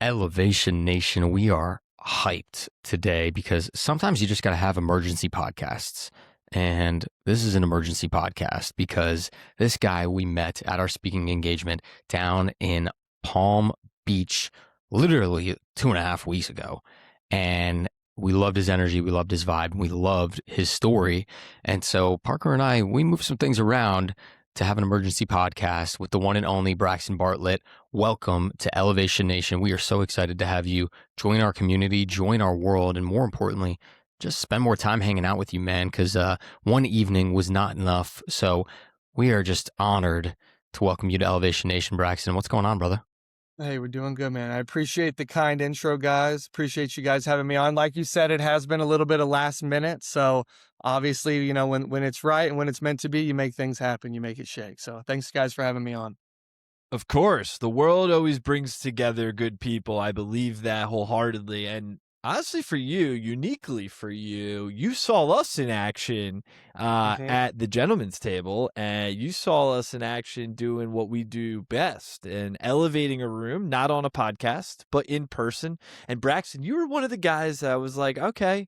Elevation Nation, we are hyped today because sometimes you just got to have emergency podcasts. And this is an emergency podcast because this guy we met at our speaking engagement down in Palm Beach, literally 2.5 weeks ago. And we loved his energy. We loved his vibe. We loved his story. And so Parker and I, we moved some things around to have an emergency podcast with the one and only Braxton Bartlett. Welcome to Elevation Nation. We are so excited to have you join our community, join our world, and more importantly, just spend more time hanging out with you, man, because one evening was not enough. So we are just honored to welcome you to Elevation Nation, Braxton. What's going on, brother? Hey, we're doing good, man. I appreciate the kind intro, guys. Appreciate you guys having me on. Like you said, it has been a little bit of last minute. So obviously, when it's right and when it's meant to be, you make things happen, you make it shake. So thanks, guys, for having me on. Of course, the world always brings together good people. I believe that wholeheartedly. And honestly, for you, uniquely for you, you saw us in action at the gentleman's table, and you saw us in action doing what we do best and elevating a room, not on a podcast, but in person. And Braxton, you were one of the guys that was like, okay,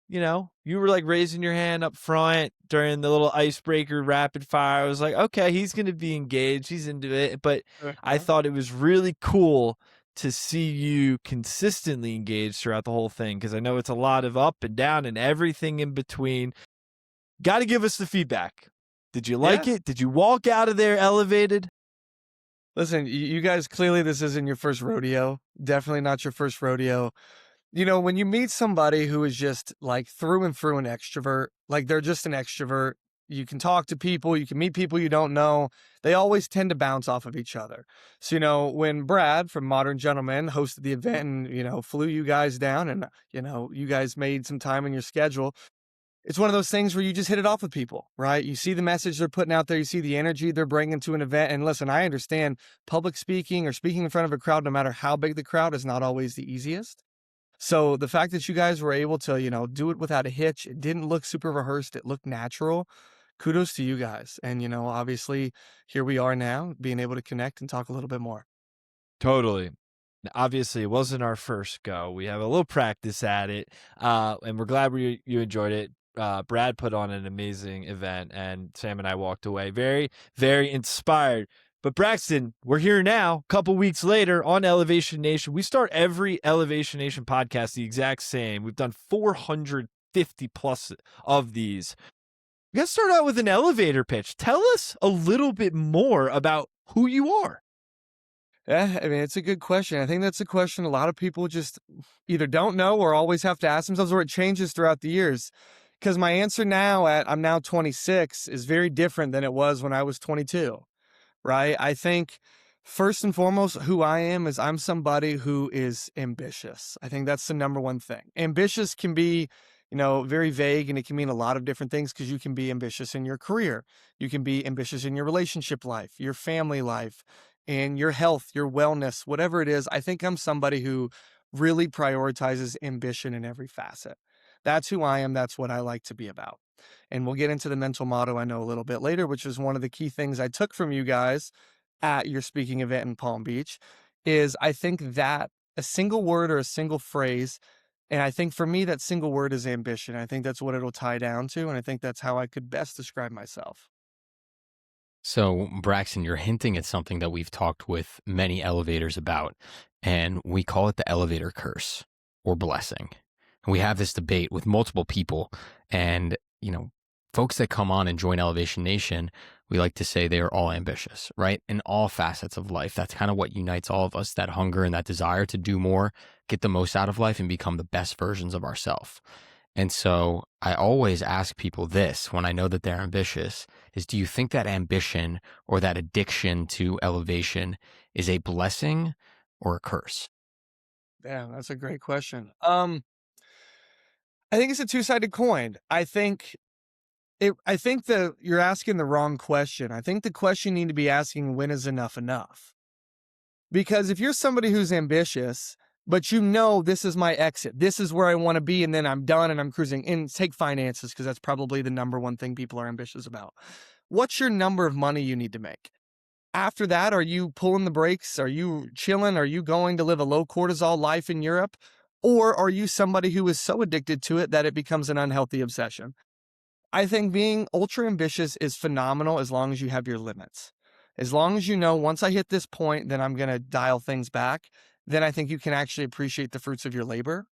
you were like raising your hand up front during the little icebreaker rapid fire. I was like, okay, he's going to be engaged. He's into it. But I thought it was really cool to see you consistently engaged throughout the whole thing, because I know it's a lot of up and down and everything in between. Got to give us the feedback. Did you like it? Did you walk out of there elevated? Listen, you guys, clearly this isn't your first rodeo. Definitely not your first rodeo. When you meet somebody who is just like through and through an extrovert, like they're just an extrovert, you can talk to people, you can meet people you don't know. They always tend to bounce off of each other. So, when Brad from Modern Gentlemen hosted the event and, flew you guys down and, you guys made some time in your schedule, it's one of those things where you just hit it off with people, right? You see the message they're putting out there. You see the energy they're bringing to an event. And listen, I understand public speaking or speaking in front of a crowd, no matter how big the crowd, is not always the easiest. So the fact that you guys were able to, do it without a hitch, it didn't look super rehearsed. It looked natural. Kudos to you guys. And, obviously here we are now being able to connect and talk a little bit more. Totally. Obviously, it wasn't our first go. We have a little practice at it, and we're glad you enjoyed it. Brad put on an amazing event, and Sam and I walked away very, very inspired. But Braxton, we're here now, a couple weeks later on Elevation Nation. We start every Elevation Nation podcast the exact same. We've done 450 plus of these. We got to start out with an elevator pitch. Tell us a little bit more about who you are. Yeah, I mean, it's a good question. I think that's a question a lot of people just either don't know or always have to ask themselves, or it changes throughout the years. Because my answer now I'm now 26 is very different than it was when I was 22. Right? I think first and foremost, who I am is I'm somebody who is ambitious. I think that's the number one thing. Ambitious can be, very vague, and it can mean a lot of different things, because you can be ambitious in your career. You can be ambitious in your relationship life, your family life, and your health, your wellness, whatever it is. I think I'm somebody who really prioritizes ambition in every facet. That's who I am. That's what I like to be about. And we'll get into the mental motto I know a little bit later, which is one of the key things I took from you guys at your speaking event in Palm Beach, is I think that a single word or a single phrase, and I think for me that single word is ambition. I think that's what it'll tie down to, and I think that's how I could best describe myself. So, Braxton, you're hinting at something that we've talked with many elevators about, and we call it the elevator curse or blessing. And we have this debate with multiple people, and folks that come on and join Elevation Nation, we like to say they are all ambitious, right? In all facets of life. That's kind of what unites all of us, that hunger and that desire to do more, get the most out of life, and become the best versions of ourselves. And so I always ask people this when I know that they're ambitious is, do you think that ambition or that addiction to elevation is a blessing or a curse? Yeah, that's a great question. I think it's a two-sided coin. I think that you're asking the wrong question. I think the question you need to be asking, when is enough enough? Because if you're somebody who's ambitious, but this is my exit, this is where I want to be, and then I'm done and I'm cruising, and take finances, because that's probably the number one thing people are ambitious about. What's your number of money you need to make? after that, are you pulling the brakes? Are you chilling? Are you going to live a low cortisol life in Europe? Or are you somebody who is so addicted to it that it becomes an unhealthy obsession? I think being ultra ambitious is phenomenal as long as you have your limits. As long as you know, once I hit this point, then I'm going to dial things back. Then I think you can actually appreciate the fruits of your labor.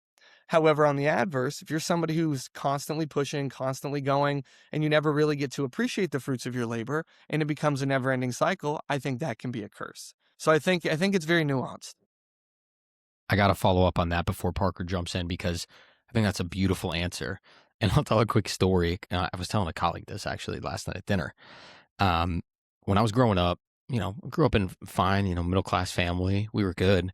However, on the adverse, if you're somebody who's constantly pushing, constantly going, and you never really get to appreciate the fruits of your labor, and it becomes a never-ending cycle, I think that can be a curse. So I think it's very nuanced. I got to follow up on that before Parker jumps in because I think that's a beautiful answer. And I'll tell a quick story. I was telling a colleague this actually last night at dinner. When I was growing up, I grew up in fine, middle class family. We were good.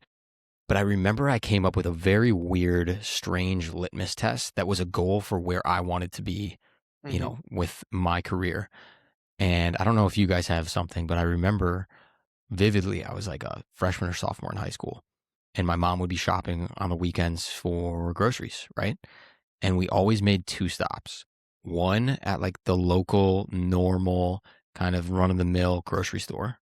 But I remember I came up with a very weird, strange litmus test that was a goal for where I wanted to be, with my career. And I don't know if you guys have something, but I remember vividly, I was like a freshman or sophomore in high school, and my mom would be shopping on the weekends for groceries, right? And we always made 2 stops. One at like the local, normal, kind of run of the mill grocery store.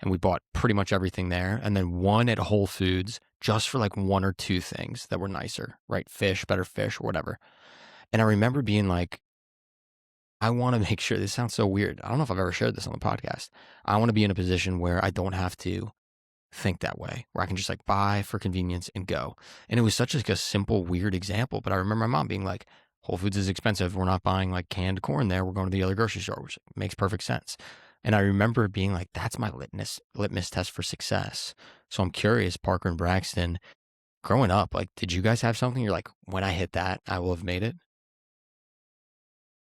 And we bought pretty much everything there. And then one at Whole Foods just for like 1 or 2 things that were nicer, right? Fish, better fish, or whatever. And I remember being like, I want to make sure, this sounds so weird. I don't know if I've ever shared this on the podcast. I want to be in a position where I don't have to think that way, where I can just like buy for convenience and go. And it was such like a simple, weird example. But I remember my mom being like, Whole Foods is expensive. We're not buying like canned corn there. We're going to the other grocery store, which makes perfect sense. And I remember being like, that's my litmus test for success. So I'm curious, Parker and Braxton, growing up, like, did you guys have something you're like, when I hit that, I will have made it?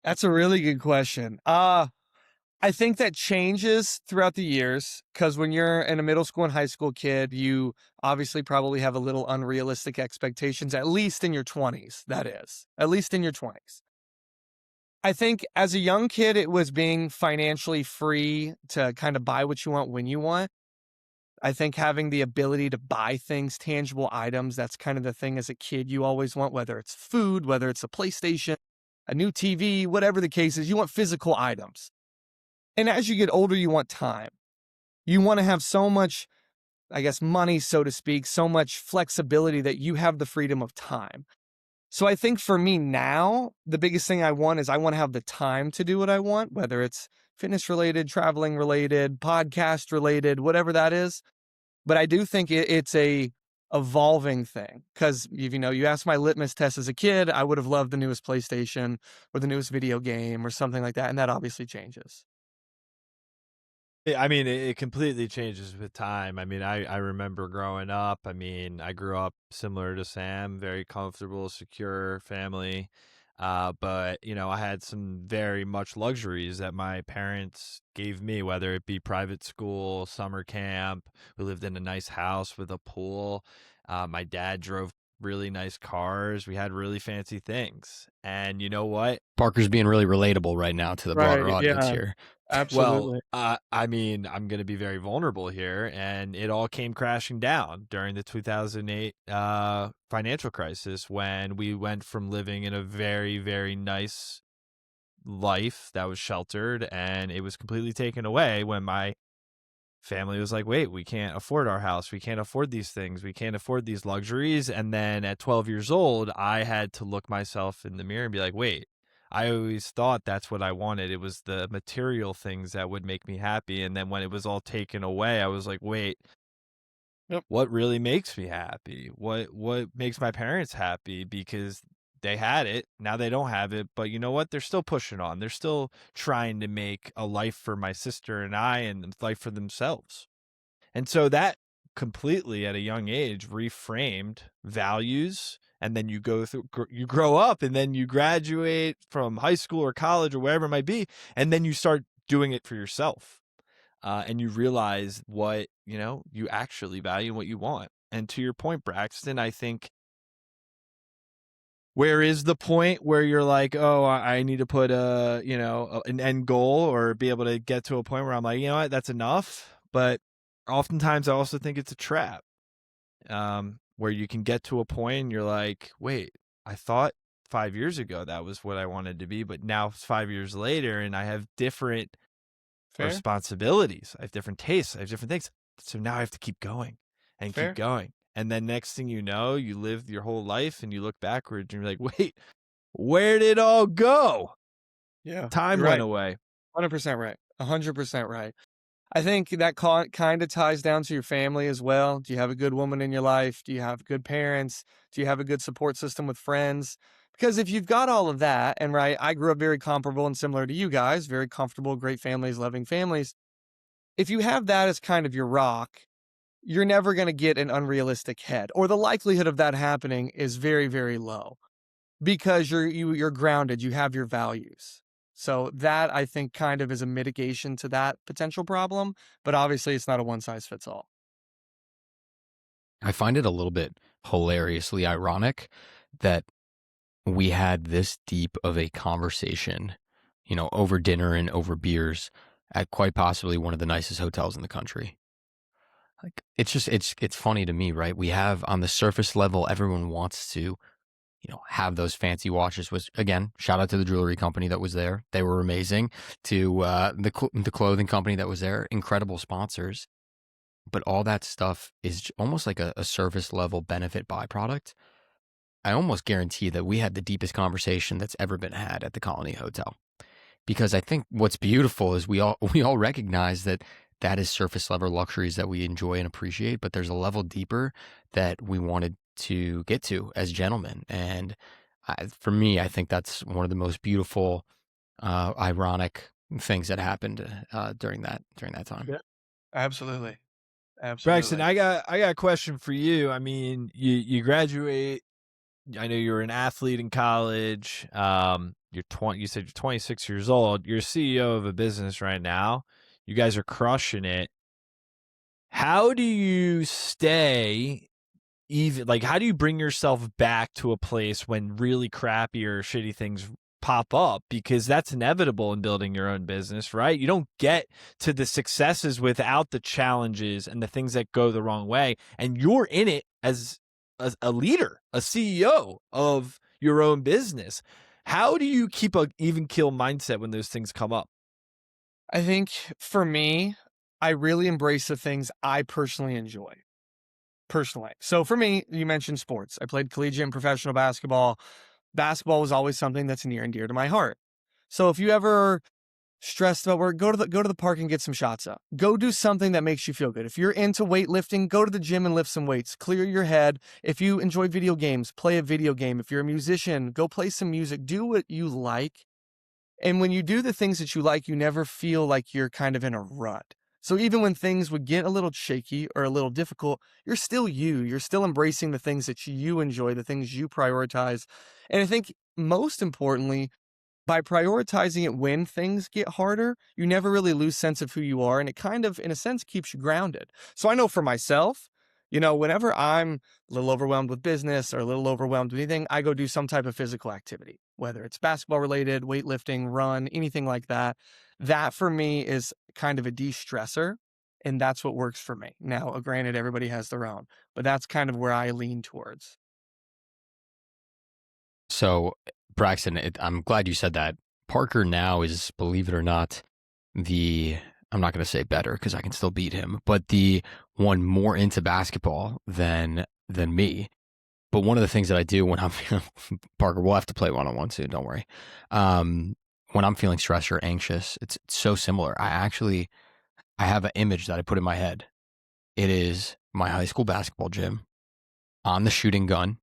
That's a really good question. I think that changes throughout the years because when you're in a middle school and high school kid, you obviously probably have a little unrealistic expectations, at least in your 20s, that is, at least in your 20s. I think as a young kid, it was being financially free to kind of buy what you want when you want. I think having the ability to buy things, tangible items, that's kind of the thing as a kid you always want, whether it's food, whether it's a PlayStation, a new TV, whatever the case is, you want physical items. And as you get older, you want time. You want to have so much, I guess, money, so to speak, so much flexibility that you have the freedom of time. So I think for me now, the biggest thing I want is I want to have the time to do what I want, whether it's fitness related, traveling related, podcast related, whatever that is. But I do think it's a evolving thing because you asked my litmus test as a kid, I would have loved the newest PlayStation or the newest video game or something like that. And that obviously changes. I mean, it completely changes with time. I mean, I remember growing up. I mean, I grew up similar to Sam, very comfortable, secure family. But, I had some very much luxuries that my parents gave me, whether it be private school, summer camp. We lived in a nice house with a pool. My dad drove really nice cars. We had really fancy things. And you know what? Parker's being really relatable right now to the broader audience here. Well, Absolutely. I mean, I'm going to be very vulnerable here, and it all came crashing down during the 2008 financial crisis when we went from living in a very, very nice life that was sheltered, and it was completely taken away when my family was like, wait, we can't afford our house. We can't afford these things. We can't afford these luxuries. And then at 12 years old, I had to look myself in the mirror and be like, wait, I always thought that's what I wanted. It was the material things that would make me happy. And then when it was all taken away, I was like, wait, Yep. what really makes me happy? What makes my parents happy? Because they had it. Now they don't have it. But you know what? They're still pushing on. They're still trying to make a life for my sister and I and a life for themselves. And so that completely at a young age reframed values. And then you you grow up and then you graduate from high school or college or wherever it might be. And then you start doing it for yourself. And you realize what, you actually value and what you want. And to your point, Braxton, I think where is the point where you're like, oh, I need to put an end goal or be able to get to a point where I'm like, you know what, that's enough. But oftentimes I also think it's a trap, where you can get to a point and you're like, wait, I thought 5 years ago that was what I wanted to be, but now it's 5 years later and I have different Fair. responsibilities. I have different tastes. I have different things. So now I have to keep going and Fair. keep going. And then next thing you know, you live your whole life and you look backwards and you're like, wait, where did it all go? Yeah. Time You're went right. away. 100% right. 100% right. I think that kind of ties down to your family as well. Do you have a good woman in your life? Do you have good parents? Do you have a good support system with friends? Because if you've got all of that, and right, I grew up very comparable and similar to you guys, very comfortable, great families, loving families. If you have that as kind of your rock, you're never going to get an unrealistic head, or the likelihood of that happening is very, very low because you're grounded, you have your values. So that I think kind of is a mitigation to that potential problem, but obviously it's not a one size fits all. I find it a little bit hilariously ironic that we had this deep of a conversation, over dinner and over beers at quite possibly one of the nicest hotels in the country. Like it's funny to me, right? We have on the surface level, everyone wants to, have those fancy watches. Which again, shout out to the jewelry company that was there; they were amazing. To the clothing company that was there, incredible sponsors. But all that stuff is almost like a surface level benefit byproduct. I almost guarantee that we had the deepest conversation that's ever been had at the Colony Hotel. Because I think what's beautiful is we all recognize that is surface level luxuries that we enjoy and appreciate, but there's a level deeper that we wanted to get to as gentlemen. And for me, I think that's one of the most beautiful, ironic things that happened during that time. Yeah. Absolutely. Braxton, Absolutely. I got a question for you. I mean, you graduate. I know you were an athlete in college. You're 20. You said you're 26 years old. You're CEO of a business right now. You guys are crushing it. How do you stay even, like, how do you bring yourself back to a place when really crappy or shitty things pop up? Because that's inevitable in building your own business, right? You don't get to the successes without the challenges and the things that go the wrong way. And you're in it as a leader, a CEO of your own business. How do you keep a even keel mindset when those things come up? I think for me, I really embrace the things I personally enjoy. Personally. So for me, you mentioned sports. I played collegiate and professional basketball. Basketball was always something that's near and dear to my heart. So if you ever stressed about work, go to the park and get some shots up. Go do something that makes you feel good. If you're into weightlifting, go to the gym and lift some weights. Clear your head. If you enjoy video games, play a video game. If you're a musician, go play some music. Do what you like. And when you do the things that you like, you never feel like you're kind of in a rut. So even when things would get a little shaky or a little difficult, you're still you. You're still embracing the things that you enjoy, the things you prioritize. And I think most importantly, by prioritizing it when things get harder, you never really lose sense of who you are. And it kind of, in a sense, keeps you grounded. So I know for myself, whenever I'm a little overwhelmed with business or a little overwhelmed with anything, I go do some type of physical activity, whether it's basketball related, weightlifting, run, anything like that. That for me is kind of a de-stressor. And that's what works for me. Now, granted, everybody has their own, but that's kind of where I lean towards. So, Braxton, I'm glad you said that. Parker now is, believe it or not, I'm not going to say better because I can still beat him, but the one more into basketball than me. But one of the things that I do when I'm Parker, we'll have to play one-on-one soon. Don't worry. When I'm feeling stressed or anxious, it's so similar. I have an image that I put in my head. It is my high school basketball gym on the shooting gun.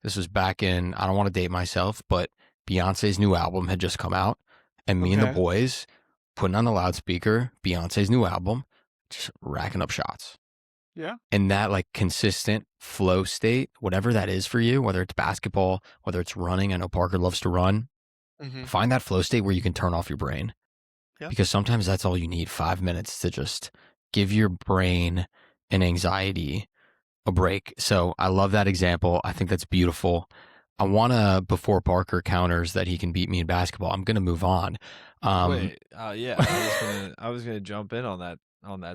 This was back in, I don't want to date myself, but Beyonce's new album had just come out. And me and the Okay. boys putting on the loudspeaker, Beyonce's new album, just racking up shots. Yeah. And that like consistent flow state, whatever that is for you, whether it's basketball, whether it's running, I know Parker loves to run, find that flow state where you can turn off your brain. Yeah. Because sometimes that's all you need, 5 minutes to just give your brain and anxiety a break. So I love that example. I think that's beautiful. I want to, before Parker counters that he can beat me in basketball, I'm going to move on. Wait, yeah, I was gonna jump in on that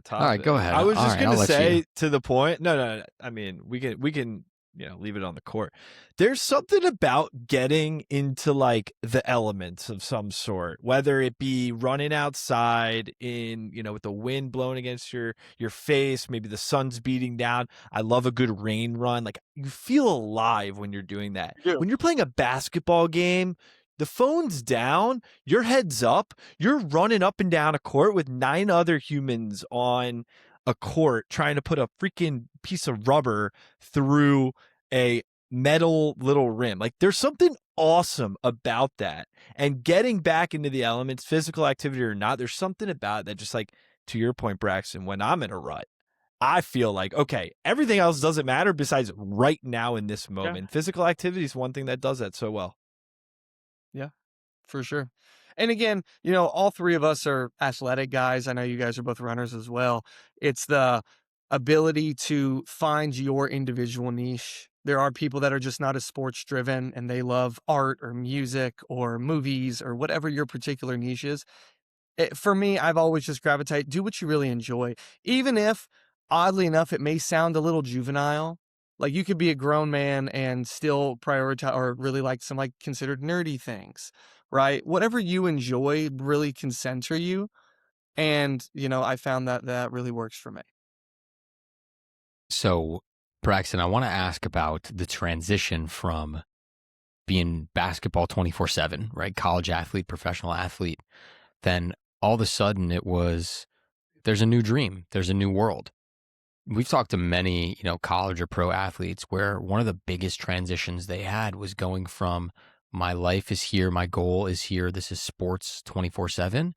topic. All right, go ahead. I was All just right, gonna I'll let say you. to the point. No. I mean, we can leave it on the court. There's something about getting into like the elements of some sort, whether it be running outside in, with the wind blowing against your face, maybe the sun's beating down. I love a good rain run. Like you feel alive when you're doing that. Yeah. When you're playing a basketball game, the phone's down, your head's up, you're running up and down a court with 9 other humans on a court trying to put a freaking piece of rubber through a metal little rim. Like there's something awesome about that. And getting back into the elements, physical activity or not, there's something about it that just like, to your point, Braxton, when I'm in a rut, I feel like, okay, everything else doesn't matter besides right now in this moment. Physical activity is one thing that does that so well. Yeah, for sure. And again, all three of us are athletic guys. I know you guys are both runners as well. It's the ability to find your individual niche. There are people that are just not as sports driven and they love art or music or movies or whatever your particular niche is. For me, I've always just gravitated, do what you really enjoy. Even if, oddly enough, it may sound a little juvenile. Like you could be a grown man and still prioritize or really like some like considered nerdy things, right? Whatever you enjoy really can center you. And, I found that that really works for me. So, Braxton, I want to ask about the transition from being basketball 24/7, right? College athlete, professional athlete. Then all of a sudden there's a new dream, there's a new world. We've talked to many, college or pro athletes where one of the biggest transitions they had was going from my life is here, my goal is here, this is sports 24/7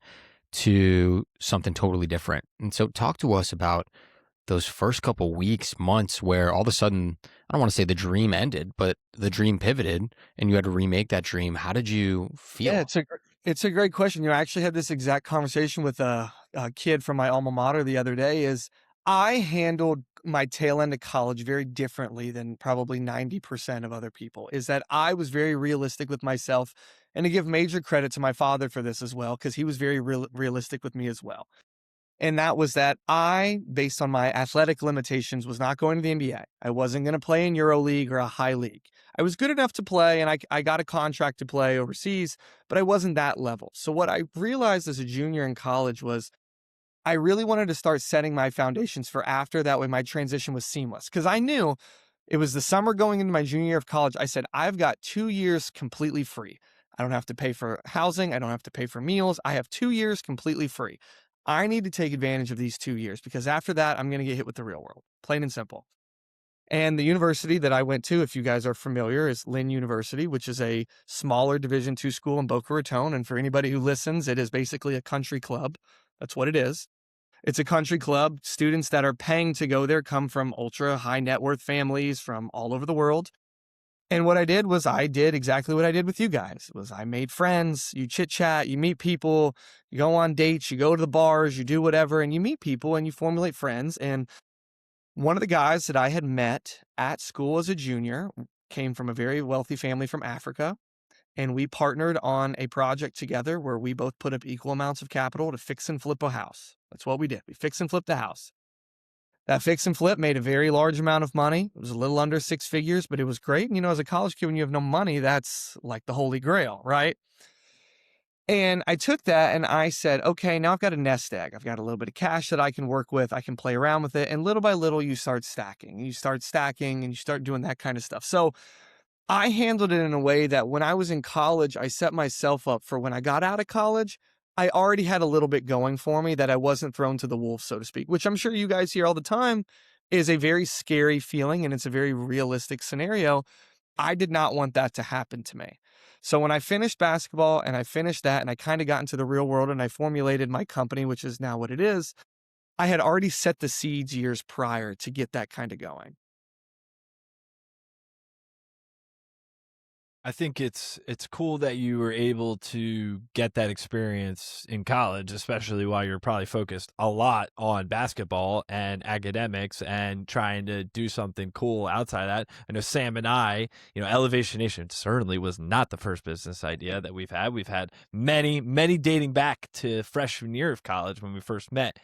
to something totally different. And so talk to us about those first couple weeks, months where all of a sudden, I don't want to say the dream ended, but the dream pivoted and you had to remake that dream. How did you feel? Yeah, it's a great question. I actually had this exact conversation with a kid from my alma mater the other day. Is I handled my tail end of college very differently than probably 90% of other people. Is that I was very realistic with myself, and to give major credit to my father for this as well, because he was very realistic with me as well. And that was that I, based on my athletic limitations, was not going to the NBA. I wasn't going to play in EuroLeague or a high league. I was good enough to play, and I got a contract to play overseas, but I wasn't that level. So what I realized as a junior in college was I really wanted to start setting my foundations for after. That way my transition was seamless. Because I knew it was the summer going into my junior year of college. I said, I've got 2 years completely free. I don't have to pay for housing. I don't have to pay for meals. I have 2 years completely free. I need to take advantage of these 2 years because after that, I'm going to get hit with the real world, plain and simple. And the university that I went to, if you guys are familiar, is Lynn University, which is a smaller Division II school in Boca Raton. And for anybody who listens, it is basically a country club. That's what it is. It's a country club. Students that are paying to go there come from ultra high net worth families from all over the world. And what I did was I did exactly what I did with you guys. Was I made friends, you chit chat, you meet people, you go on dates, you go to the bars, you do whatever, and you meet people and you formulate friends. And one of the guys that I had met at school as a junior came from a very wealthy family from Africa. And we partnered on a project together where we both put up equal amounts of capital to fix and flip a house. That's what we did. We fix and flipped the house. That fix and flip made a very large amount of money. It was a little under 6 figures, but it was great. And, as a college kid, when you have no money, that's like the holy grail, right? And I took that and I said, okay, now I've got a nest egg. I've got a little bit of cash that I can work with. I can play around with it. And little by little, you start stacking. You start stacking and you start doing that kind of stuff. So I handled it in a way that when I was in college, I set myself up for when I got out of college, I already had a little bit going for me that I wasn't thrown to the wolves, so to speak, which I'm sure you guys hear all the time is a very scary feeling and it's a very realistic scenario. I did not want that to happen to me. So when I finished basketball and I finished that and I kind of got into the real world and I formulated my company, which is now what it is, I had already set the seeds years prior to get that kind of going. I think it's cool that you were able to get that experience in college, especially while you're probably focused a lot on basketball and academics and trying to do something cool outside of that. I know Sam and I, Elevation Nation certainly was not the first business idea that we've had. We've had many, many dating back to freshman year of college when we first met.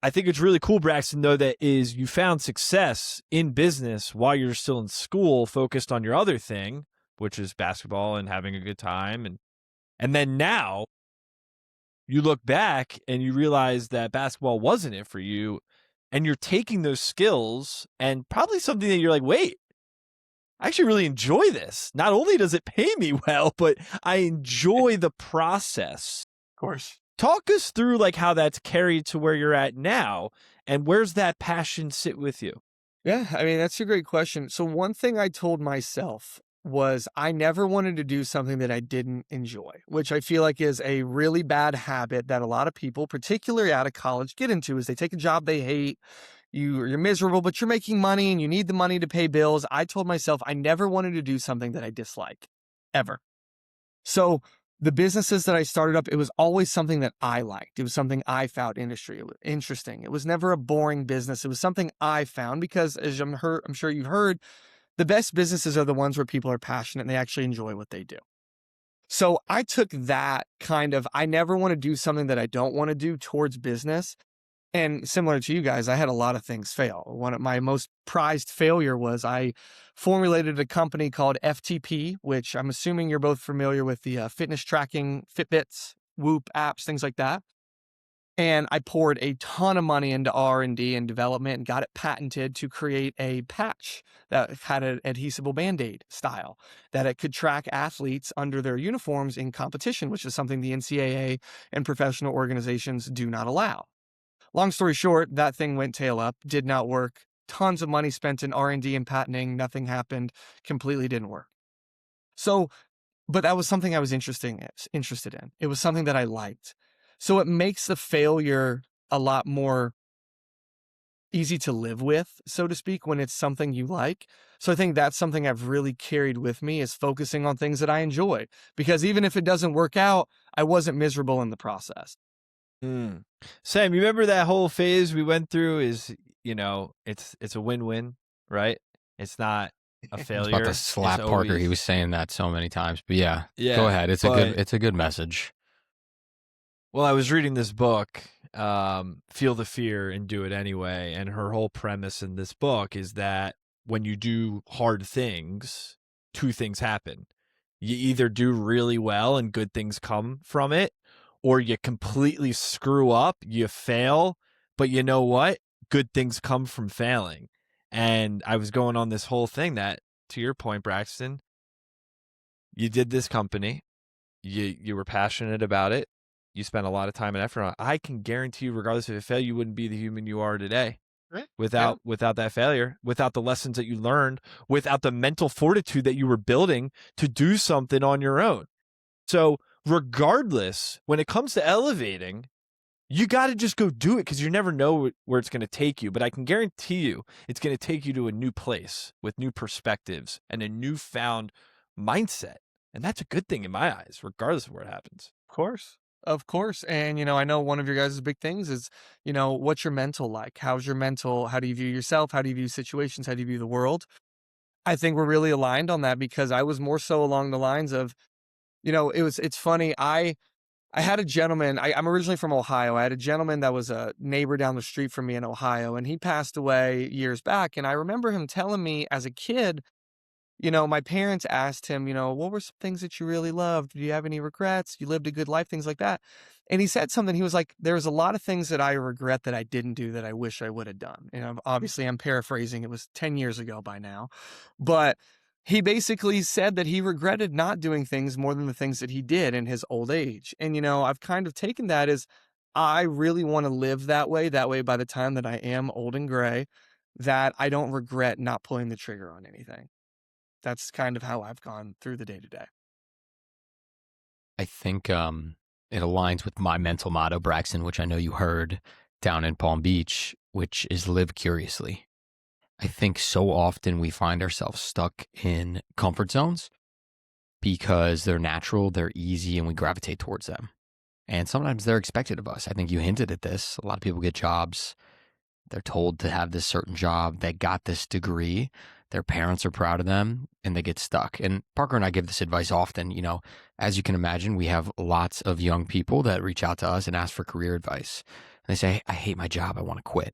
I think it's really cool, Braxton, though, that is you found success in business while you're still in school, focused on your other thing, which is basketball and having a good time. And then now you look back and you realize that basketball wasn't it for you. And you're taking those skills and probably something that you're like, wait, I actually really enjoy this. Not only does it pay me well, but I enjoy the process. Of course. Talk us through like how that's carried to where you're at now, and where's that passion sit with you? Yeah, I mean, that's a great question. So one thing I told myself was I never wanted to do something that I didn't enjoy, which I feel like is a really bad habit that a lot of people, particularly out of college, get into is they take a job they hate. You're miserable, but you're making money and you need the money to pay bills. I told myself I never wanted to do something that I dislike, ever. So the businesses that I started up, it was always something that I liked. It was something I found interesting. It was never a boring business. It was something I found because, as I'm sure you've heard, the best businesses are the ones where people are passionate and they actually enjoy what they do. So I took that kind of, I never want to do something that I don't want to do towards business. And similar to you guys, I had a lot of things fail. One of my most prized failure was I formulated a company called FTP, which I'm assuming you're both familiar with the fitness tracking, Fitbits, Whoop apps, things like that. And I poured a ton of money into R&D and development and got it patented to create a patch that had an adhesible Band-Aid style, that it could track athletes under their uniforms in competition, which is something the NCAA and professional organizations do not allow. Long story short, that thing went tail up, did not work. Tons of money spent in R&D and patenting, nothing happened, completely didn't work. So, but that was something I was interested in. It was something that I liked. So it makes the failure a lot more easy to live with, so to speak, when it's something you like. So I think that's something I've really carried with me is focusing on things that I enjoy. Because even if it doesn't work out, I wasn't miserable in the process. Sam, you remember that whole phase we went through is, it's a win-win, right? It's not a I was failure. about to slap It's Parker. always- He was saying that so many times. But yeah, Yeah, go ahead. It's a good message. Well, I was reading this book, Feel the Fear and Do It Anyway. And her whole premise in this book is that when you do hard things, two things happen. You either do really well and good things come from it, or you completely screw up, you fail, but you know what? Good things come from failing. And I was going on this whole thing that, to your point, Braxton, you did this company, you were passionate about it, you spent a lot of time and effort on it. I can guarantee you, regardless if it failed, you wouldn't be the human you are today. Right. Without that failure, without the lessons that you learned, without the mental fortitude that you were building to do something on your own. So regardless, when it comes to elevating, you got to just go do it because you never know where it's going to take you. But I can guarantee you it's going to take you to a new place with new perspectives and a newfound mindset. And that's a good thing in my eyes, regardless of where it happens. Of course. And, I know one of your guys' big things is, what's your mental like? How's your mental? How do you view yourself? How do you view situations? How do you view the world? I think we're really aligned on that because I was more so along the lines of, it's funny. I had a gentleman, I'm originally from Ohio. I had a gentleman that was a neighbor down the street from me in Ohio, and he passed away years back. And I remember him telling me as a kid, my parents asked him, what were some things that you really loved? Do you have any regrets? You lived a good life, things like that. And he said something, he was like, there's a lot of things that I regret that I didn't do that I wish I would have done. Obviously I'm paraphrasing. It was 10 years ago by now, but he basically said that he regretted not doing things more than the things that he did in his old age. And, I've kind of taken that as I really want to live that way by the time that I am old and gray, that I don't regret not pulling the trigger on anything. That's kind of how I've gone through the day to day. I think it aligns with my mental motto, Braxton, which I know you heard down in Palm Beach, which is live curiously. I think so often we find ourselves stuck in comfort zones because they're natural, they're easy, and we gravitate towards them. And sometimes they're expected of us. I think you hinted at this. A lot of people get jobs. They're told to have this certain job. They got this degree. Their parents are proud of them, and they get stuck. And Parker and I give this advice often. As you can imagine, we have lots of young people that reach out to us and ask for career advice. and they say, I hate my job, I want to quit.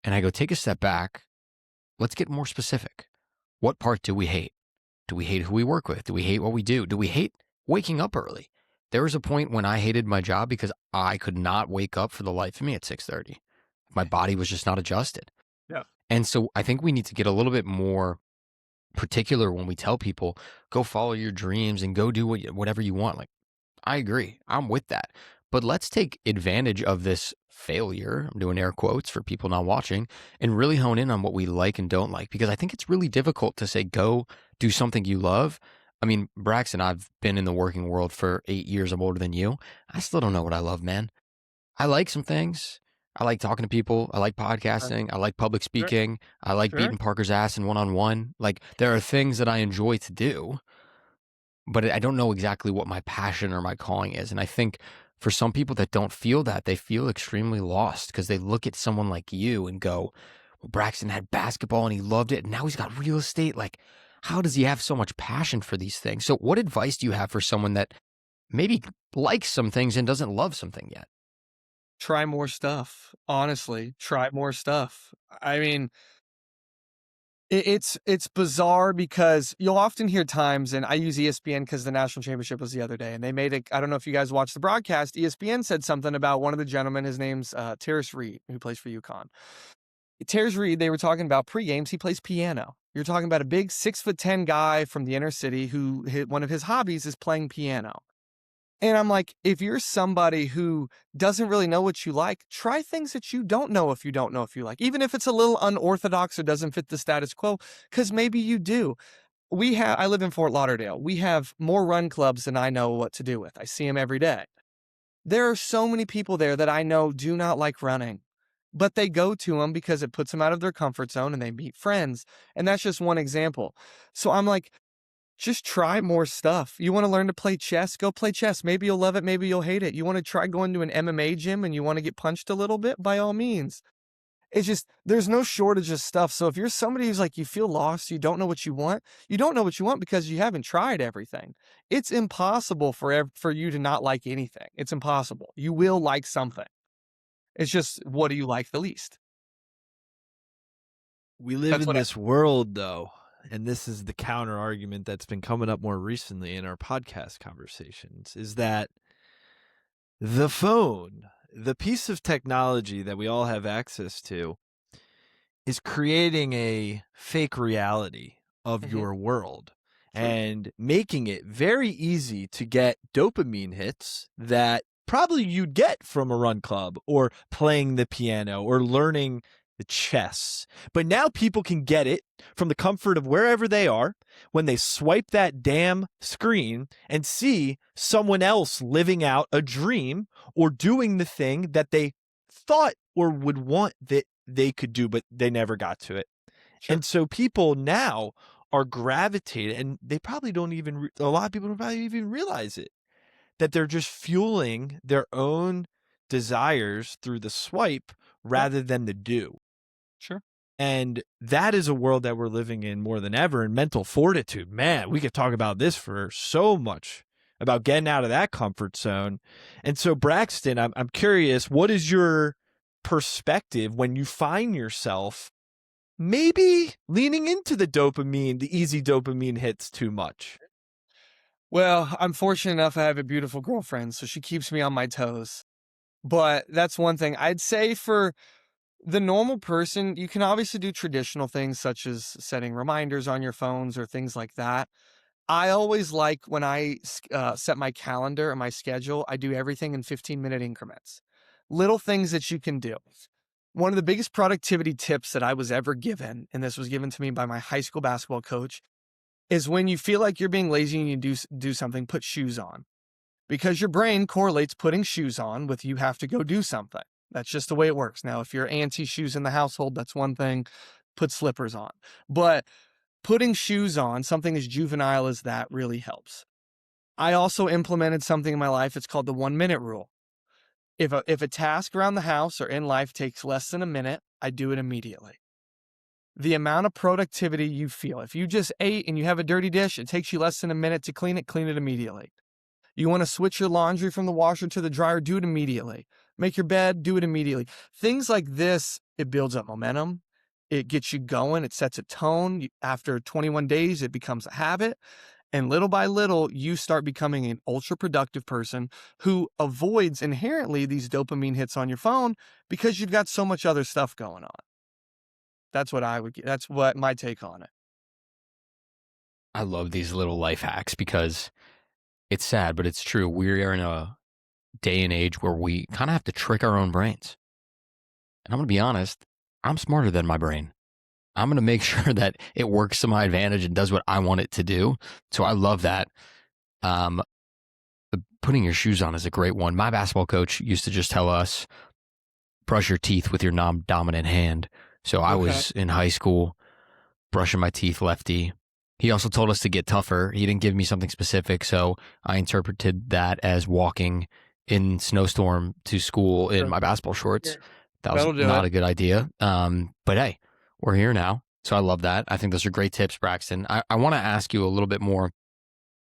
And I go, take a step back. Let's get more specific. What part do we hate? Do we hate who we work with? Do we hate what we do? Do we hate waking up early? There was a point when I hated my job because I could not wake up for the life of me at 6:30. My body was just not adjusted. Yeah. And so I think we need to get a little bit more particular when we tell people, go follow your dreams and go do whatever you want. Like, I agree. I'm with that. But let's take advantage of this failure. I'm doing air quotes for people not watching, and really hone in on what we like and don't like, because I think it's really difficult to say, go do something you love. I mean, Braxton, I've been in the working world for 8 years. I'm older than you. I still don't know what I love, man. I like some things. I like talking to people. I like podcasting. I like public speaking. I like Sure. beating Parker's ass in one-on-one. Like, there are things that I enjoy to do, but I don't know exactly what my passion or my calling is. And I think for some people that don't feel that, they feel extremely lost because they look at someone like you and go, well, Braxton had basketball and he loved it, and now he's got real estate. Like, how does he have so much passion for these things? So what advice do you have for someone that maybe likes some things and doesn't love something yet? Try more stuff. Honestly, try more stuff. I mean, it's bizarre because you'll often hear times, and I use ESPN because the national championship was the other day, and they made it. I don't know if you guys watched the broadcast. ESPN said something about one of the gentlemen. His name's Terrace Reed, who plays for UConn. Terrace Reed, they were talking about pre-games. He plays piano. You're talking about a big 6'10" guy from the inner city who one of his hobbies is playing piano. And I'm like, if you're somebody who doesn't really know what you like, try things that you don't know if you don't know if you like, even if it's a little unorthodox or doesn't fit the status quo, because maybe you do. I live in Fort Lauderdale. We have more run clubs than I know what to do with. I see them every day. There are so many people there that I know do not like running, but they go to them because it puts them out of their comfort zone and they meet friends. And that's just one example. So I'm like, just try more stuff. You want to learn to play chess? Go play chess. Maybe you'll love it. Maybe you'll hate it. You want to try going to an MMA gym and you want to get punched a little bit? By all means. It's just, there's no shortage of stuff. So if you're somebody who's like, you feel lost, you don't know what you want, you don't know what you want because you haven't tried everything. It's impossible for you to not like anything. It's impossible. You will like something. It's just, what do you like the least? We live That's in what I- this world, though, and this is the counter argument that's been coming up more recently in our podcast conversations, is that the phone, the piece of technology that we all have access to, is creating a fake reality of Mhm. your world Sure. and making it very easy to get dopamine hits that probably you'd get from a run club or playing the piano or learning the chess. But now people can get it from the comfort of wherever they are when they swipe that damn screen and see someone else living out a dream or doing the thing that they thought or would want that they could do, but they never got to it. Sure. And so people now are gravitated, and they probably don't even, a lot of people don't probably even realize it, that they're just fueling their own desires through the swipe rather than the do. Sure. And that is a world that we're living in more than ever. And mental fortitude, man, we could talk about this for so much, about getting out of that comfort zone. And so, Braxton, I'm curious, what is your perspective when you find yourself maybe leaning into the dopamine, the easy dopamine hits too much? Well, I'm fortunate enough I have a beautiful girlfriend, so she keeps me on my toes. But that's one thing. I'd say for the normal person, you can obviously do traditional things such as setting reminders on your phones or things like that. I always like when I set my calendar or my schedule, I do everything in 15-minute increments. Little things that you can do. One of the biggest productivity tips that I was ever given, and this was given to me by my high school basketball coach, is when you feel like you're being lazy and you do something, put shoes on. Because your brain correlates putting shoes on with you have to go do something. That's just the way it works. Now, if you're anti-shoes in the household, that's one thing. Put slippers on. But putting shoes on, something as juvenile as that, really helps. I also implemented something in my life. It's called the 1-minute rule. If a task around the house or in life takes less than a minute, I do it immediately. The amount of productivity you feel. If you just ate and you have a dirty dish, it takes you less than a minute to clean it immediately. You want to switch your laundry from the washer to the dryer, do it immediately. Make your bed, do it immediately. Things like this, it builds up momentum. It gets you going. It sets a tone. After 21 days, it becomes a habit. And little by little, you start becoming an ultra productive person who avoids inherently these dopamine hits on your phone because you've got so much other stuff going on. That's what my take on it. I love these little life hacks because it's sad, but it's true. We are in a day and age where we kind of have to trick our own brains. And I'm going to be honest, I'm smarter than my brain. I'm going to make sure that it works to my advantage and does what I want it to do. So I love that. Putting your shoes on is a great one. My basketball coach used to just tell us, brush your teeth with your non-dominant hand. So I was in high school brushing my teeth lefty. He also told us to get tougher. He didn't give me something specific, so I interpreted that as walking in snowstorm to school in my basketball shorts. That was not a good idea. But hey, we're here now. So I love that. I think those are great tips, Braxton. I want to ask you a little bit more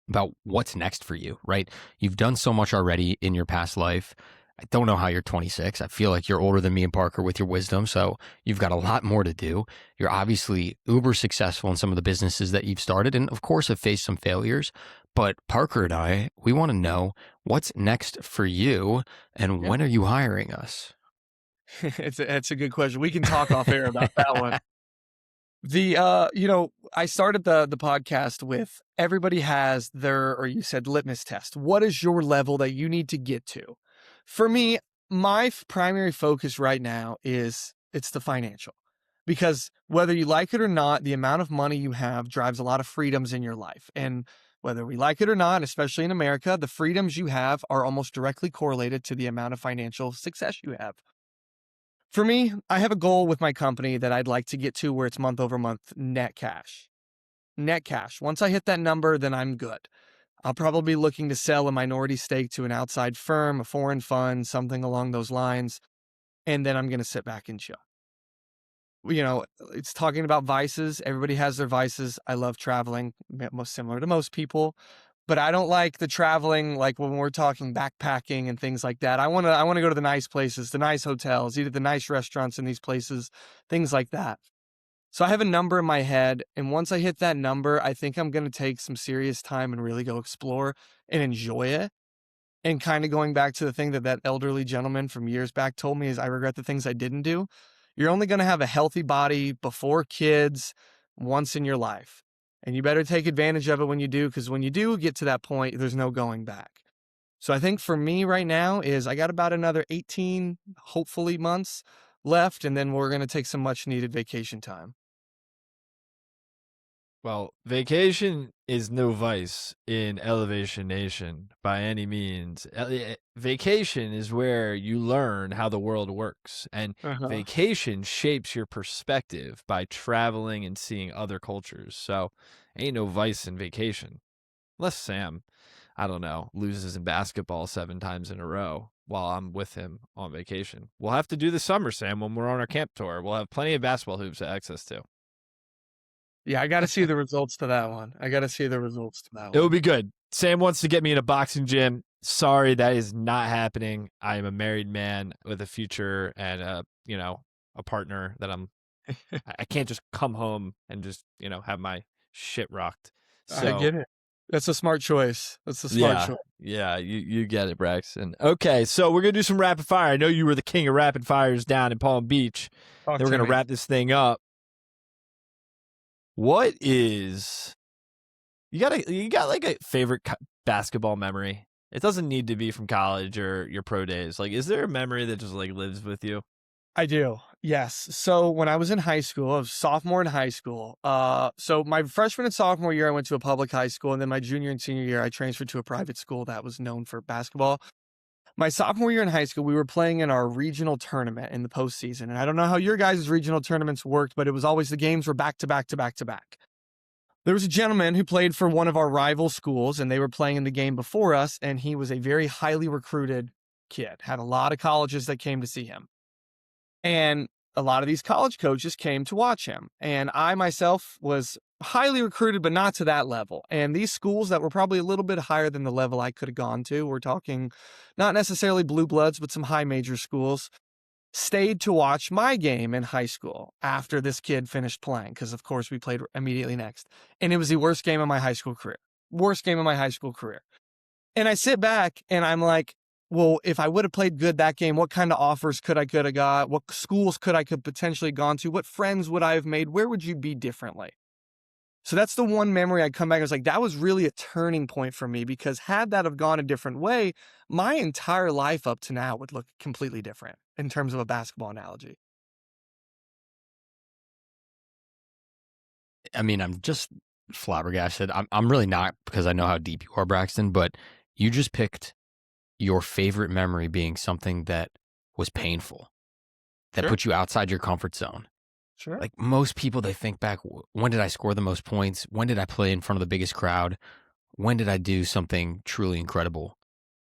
about what's next for you, right? You've done so much already in your past life. I don't know how you're 26. I feel like you're older than me and Parker with your wisdom. So you've got a lot more to do. You're obviously uber successful in some of the businesses that you've started and of course have faced some failures. But Parker and I, we want to know what's next for you and when are you hiring us? It's a good question. We can talk off air about that one. I started the podcast with everybody has their, or you said litmus test. What is your level that you need to get to? For me, my primary focus right now it's the financial, because whether you like it or not, the amount of money you have drives a lot of freedoms in your life. And whether we like it or not, especially in America, the freedoms you have are almost directly correlated to the amount of financial success you have. For me, I have a goal with my company that I'd like to get to where it's month over month net cash. Net cash. Once I hit that number, then I'm good. I'll probably be looking to sell a minority stake to an outside firm, a foreign fund, something along those lines. And then I'm going to sit back and chill. It's talking about vices. Everybody has their vices. I love traveling, most similar to most people. But I don't like the traveling, like when we're talking backpacking and things like that. I want to go to the nice places, the nice hotels, eat at the nice restaurants in these places, things like that. So I have a number in my head, and once I hit that number, I think I'm going to take some serious time and really go explore and enjoy it. And kind of going back to the thing that elderly gentleman from years back told me is I regret the things I didn't do. You're only going to have a healthy body before kids once in your life. And you better take advantage of it when you do, because when you do get to that point, there's no going back. So I think for me right now is I got about another 18, hopefully months left, and then we're going to take some much needed vacation time. Well, vacation is no vice in Elevation Nation by any means. Vacation is where you learn how the world works, and vacation shapes your perspective by traveling and seeing other cultures. So, ain't no vice in vacation. Unless Sam, I don't know, loses in basketball 7 times in a row while I'm with him on vacation. We'll have to do the summer, Sam, when we're on our camp tour. We'll have plenty of basketball hoops to access to. Yeah, I got to see the results to that one. It would be good. Sam wants to get me in a boxing gym. Sorry, that is not happening. I am a married man with a future and a partner that I can't just come home and just, have my shit rocked. So, I get it. That's a smart choice. Choice. Yeah, you get it, Braxton. Okay, so we're going to do some rapid fire. I know you were the king of rapid fires down in Palm Beach. Then we're going to wrap this thing up. What is you got like a favorite basketball memory? It doesn't need to be from college or your pro days. Like, is there a memory that just like lives with you? I do. Yes. So when I was in high school, I was sophomore in high school. So my freshman and sophomore year, I went to a public high school, and then my junior and senior year, I transferred to a private school that was known for basketball. My sophomore year in high school, we were playing in our regional tournament in the postseason. And I don't know how your guys' regional tournaments worked, but it was always the games were back to back to back to back. There was a gentleman who played for one of our rival schools, and they were playing in the game before us. And he was a very highly recruited kid, had a lot of colleges that came to see him. And a lot of these college coaches came to watch him. And I myself was highly recruited, but not to that level. And these schools that were probably a little bit higher than the level I could have gone to, we're talking not necessarily blue bloods, but some high major schools, stayed to watch my game in high school after this kid finished playing. Cause of course we played immediately next. And it was the worst game of my high school career. Worst game of my high school career. And I sit back and I'm like, well, if I would have played good that game, what kind of offers could have got? What schools could potentially gone to? What friends would I have made? Where would you be differently? So that's the one memory I come back. I was like, that was really a turning point for me, because had that have gone a different way, my entire life up to now would look completely different in terms of a basketball analogy. I mean, I'm just flabbergasted. I'm really not, because I know how deep you are, Braxton, but you just picked your favorite memory being something that was painful, that Sure. put you outside your comfort zone. Sure. Like most people, they think back, when did I score the most points? When did I play in front of the biggest crowd? When did I do something truly incredible?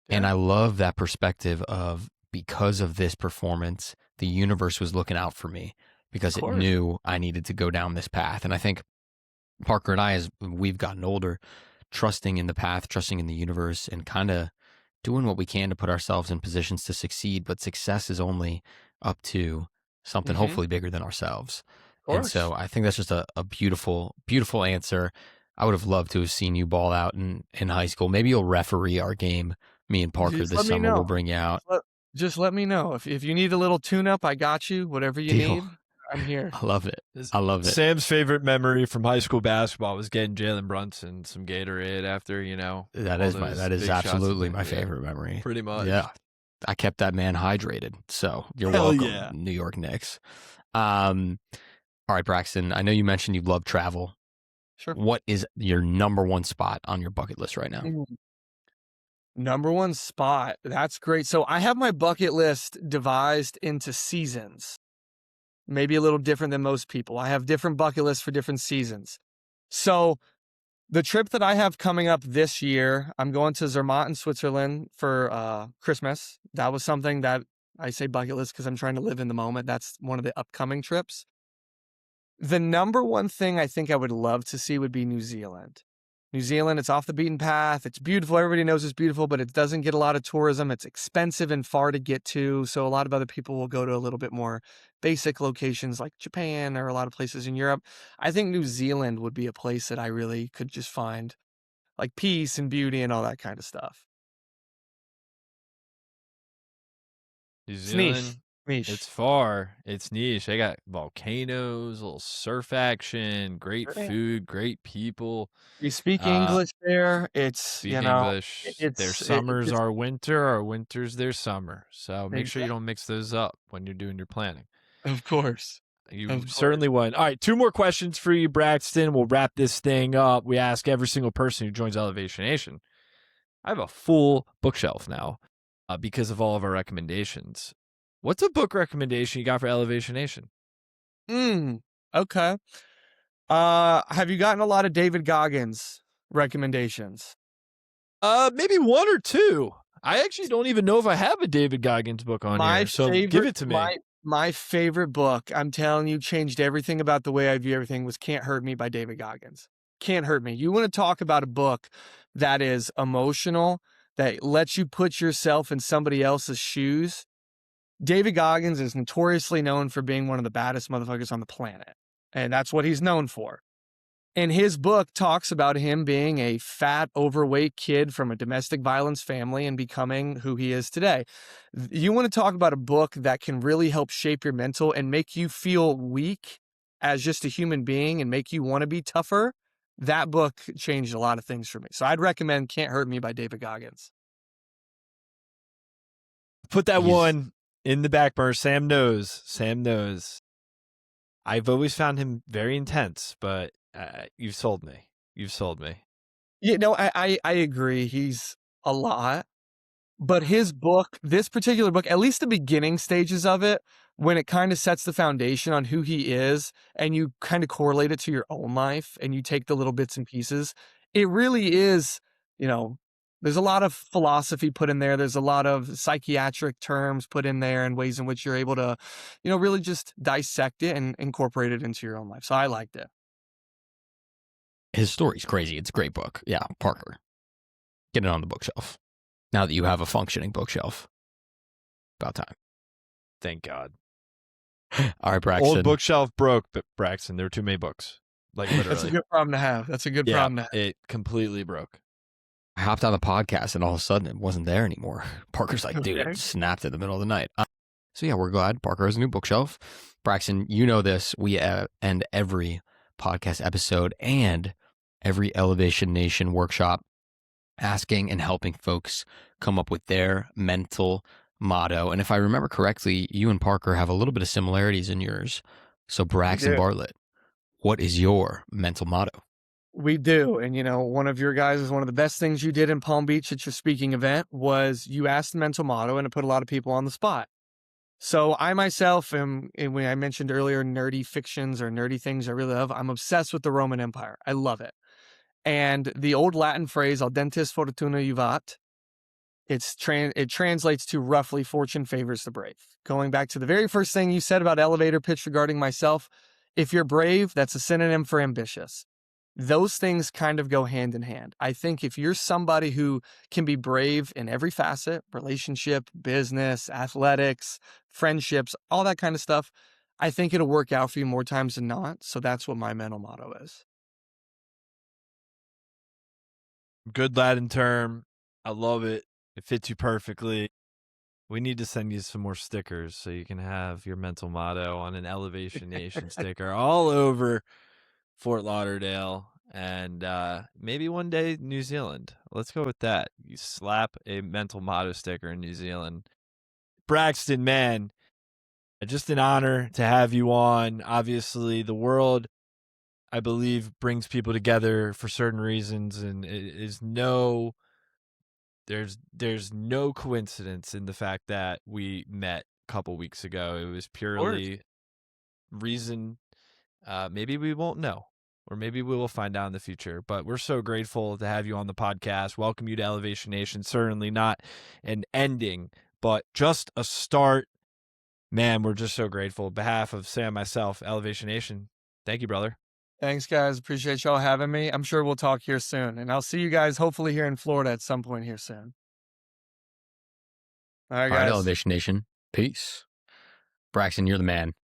And Yeah. I love that perspective of, because of this performance, the universe was looking out for me because Of it course. knew I needed to go down this path. And I think Parker and I, as we've gotten older, trusting in the path, trusting in the universe, and kind of doing what we can to put ourselves in positions to succeed. But success is only up to something Mm-hmm. Of hopefully bigger than ourselves. And course. so I think that's just a beautiful, beautiful answer. I would have loved to have seen you ball out in high school. Maybe you'll referee our game, me and Parker, Just this let me summer. know. We'll bring you out. Just let me know. If you need a little tune up, I got you. Whatever you Deal. need, I'm here. I love it. I love it. Sam's favorite memory from high school basketball was getting Jalen Brunson some Gatorade after, That all is those that is big shots in absolutely there. my Yeah, favorite memory. pretty much. Yeah. I kept that man hydrated. So you're Hell welcome, yeah. New York Knicks. All right, Braxton, I know you mentioned you love travel. Sure. What is your number one spot on your bucket list right now? Number one spot. That's great. So I have my bucket list devised into seasons. Maybe a little different than most people. I have different bucket lists for different seasons. So the trip that I have coming up this year, I'm going to Zermatt in Switzerland for Christmas. That was something that I say bucket list because I'm trying to live in the moment. That's one of the upcoming trips. The number one thing I think I would love to see would be New Zealand. New Zealand, it's off the beaten path. It's beautiful. Everybody knows it's beautiful, but it doesn't get a lot of tourism. It's expensive and far to get to. So a lot of other people will go to a little bit more basic locations like Japan or a lot of places in Europe. I think New Zealand would be a place that I really could just find like peace and beauty and all that kind of stuff. New It's niche. Zealand, Niche. it's far. It's niche. They got volcanoes, a little surf action, great Yeah. food, great people. You speak Uh, English there. It's, Speak you know, English. Their it's summers just are winter, our winters their summer. So make sure you exactly. don't mix those up when you're doing your planning. Of course. You Of certainly won. All right, 2 more questions for you, Braxton. We'll wrap this thing up. We ask every single person who joins Elevation Nation. I have a full bookshelf now because of all of our recommendations. What's a book recommendation you got for Elevation Nation? Okay. Have you gotten a lot of David Goggins recommendations? Maybe 1 or 2. I actually don't even know if I have a David Goggins book on here, so give it to me. My favorite book, I'm telling you, changed everything about the way I view everything, was Can't Hurt Me by David Goggins. Can't Hurt Me. You want to talk about a book that is emotional, that lets you put yourself in somebody else's shoes. David Goggins is notoriously known for being one of the baddest motherfuckers on the planet, and that's what he's known for. And his book talks about him being a fat, overweight kid from a domestic violence family and becoming who he is today. You want to talk about a book that can really help shape your mental and make you feel weak as just a human being and make you want to be tougher? That book changed a lot of things for me. So I'd recommend Can't Hurt Me by David Goggins. Put that He's- one in the back burner. Sam knows. Sam knows. I've always found him very intense, but you've sold me. You've sold me. Yeah, no, I agree. He's a lot. But his book, this particular book, at least the beginning stages of it, when it kind of sets the foundation on who he is and you kind of correlate it to your own life and you take the little bits and pieces, it really is, there's a lot of philosophy put in there. There's a lot of psychiatric terms put in there and ways in which you're able to, really just dissect it and incorporate it into your own life. So I liked it. his story's crazy. It's a great book. Yeah, Parker, get it on the bookshelf. Now that you have a functioning bookshelf, about time. Thank God. All right, Braxton. Old bookshelf broke, but Braxton, there were too many books. Like literally. That's a good problem to have. That's a good Yeah, problem to have. it completely broke. I hopped on the podcast and all of a sudden it wasn't there anymore. Parker's like, dude, Okay. it snapped in the middle of the night. So yeah, we're glad Parker has a new bookshelf. Braxton, you know this. We end every podcast episode and every Elevation Nation workshop asking and helping folks come up with their mental motto. And if I remember correctly, you and Parker have a little bit of similarities in yours. So Braxton do. Bartlett, what is your mental motto? We do. And, one of your guys is one of the best things you did in Palm Beach at your speaking event was you asked the mental motto and it put a lot of people on the spot. So I myself am, and when I mentioned earlier, nerdy fictions or nerdy things I really love, I'm obsessed with the Roman Empire. I love it. And the old Latin phrase, audentis fortuna juvat, it translates to roughly fortune favors the brave. Going back to the very first thing you said about elevator pitch regarding myself, if you're brave, that's a synonym for ambitious. Those things kind of go hand in hand. I think if you're somebody who can be brave in every facet, relationship, business, athletics, friendships, all that kind of stuff, I think it'll work out for you more times than not. So that's what my mental motto is. Good Latin term. I love it. It fits you perfectly. We need to send you some more stickers so you can have your mental motto on an Elevation Nation sticker all over Fort Lauderdale and maybe one day New Zealand. Let's go with that. You slap a mental motto sticker in New Zealand. Braxton, man, just an honor to have you on. Obviously, the world, I believe, brings people together for certain reasons, and it is there's no coincidence in the fact that we met a couple weeks ago. It was purely reason. Maybe we won't know, or maybe we will find out in the future. But we're so grateful to have you on the podcast. Welcome you to Elevation Nation. Certainly not an ending, but just a start. Man, we're just so grateful. On behalf of Sam, myself, Elevation Nation, thank you, brother. Thanks, guys. Appreciate y'all having me. I'm sure we'll talk here soon. And I'll see you guys hopefully here in Florida at some point here soon. All right, All right, guys. Elevation Nation. Peace. Braxton, you're the man.